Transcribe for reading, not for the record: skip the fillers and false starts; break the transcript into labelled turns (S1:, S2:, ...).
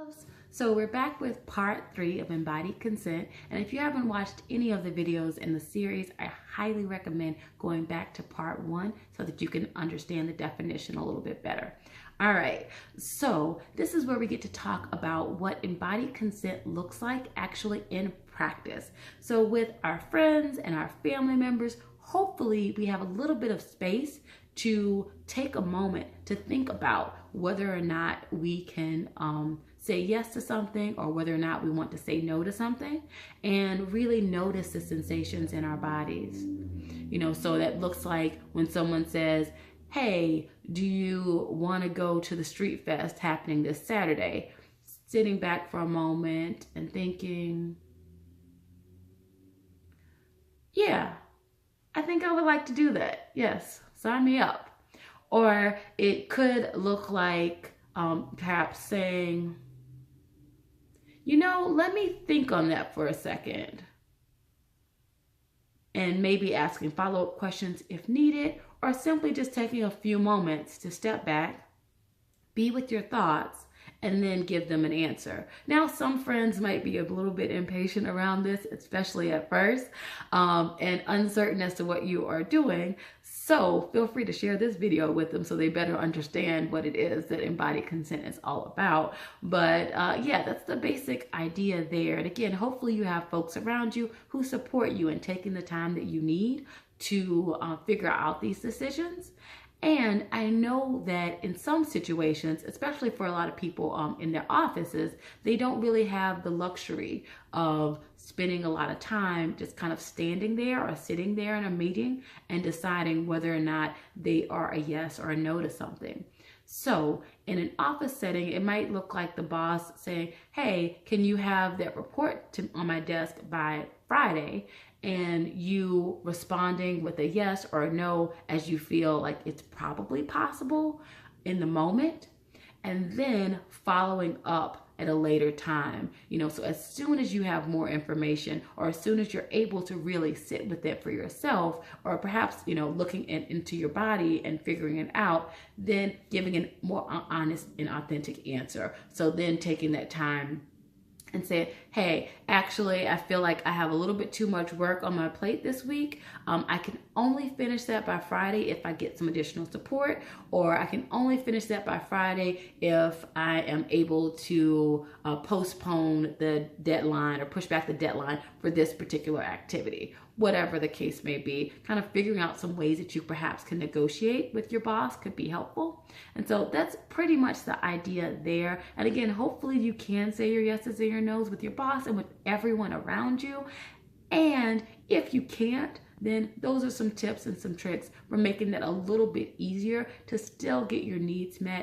S1: loves. So we're back with part 3 of Embodied Consent, and if you haven't watched any of the videos in the series, I highly recommend going back to part 1 so that you can understand the definition a little bit better. All right, so this is where we get to talk about what embodied consent looks like actually in practice. So with our friends and our family members, hopefully we have a little bit of space to take a moment to think about whether or not we can say yes to something or whether or not we want to say no to something, and really notice the sensations in our bodies. You know, so that looks like when someone says, hey, do you want to go to the street fest happening this Saturday? Sitting back for a moment and thinking, yeah, I think I would like to do that. Yes, sign me up. Or it could look like perhaps saying, you know, let me think on that for a second. And maybe asking follow-up questions if needed, or simply just taking a few moments to step back, be with your thoughts, and then give them an answer. Now, some friends might be a little bit impatient around this, especially at first, and uncertain as to what you are doing. So feel free to share this video with them so they better understand what it is that embodied consent is all about. But yeah, that's the basic idea there. And again, hopefully you have folks around you who support you in taking the time that you need to figure out these decisions. And I know that in some situations, especially for a lot of people in their offices, they don't really have the luxury of spending a lot of time just kind of standing there or sitting there in a meeting and deciding whether or not they are a yes or a no to something. So in an office setting, it might look like the boss saying, hey, can you have that report on my desk by Friday? And you responding with a yes or a no as you feel like it's probably possible in the moment, and then following up at a later time. You know, so as soon as you have more information, or as soon as you're able to really sit with it for yourself, or perhaps, you know, looking into your body and figuring it out, then giving a more honest and authentic answer. So then taking that time and say, hey, actually, I feel like I have a little bit too much work on my plate this week. I can only finish that by Friday if I get some additional support, or I can only finish that by Friday if I am able to postpone the deadline or push back the deadline for this particular activity. Whatever the case may be, kind of figuring out some ways that you perhaps can negotiate with your boss could be helpful. And so that's pretty much the idea there. And again, hopefully you can say your yeses and your nos with your boss and with everyone around you. And if you can't, then those are some tips and some tricks for making that a little bit easier to still get your needs met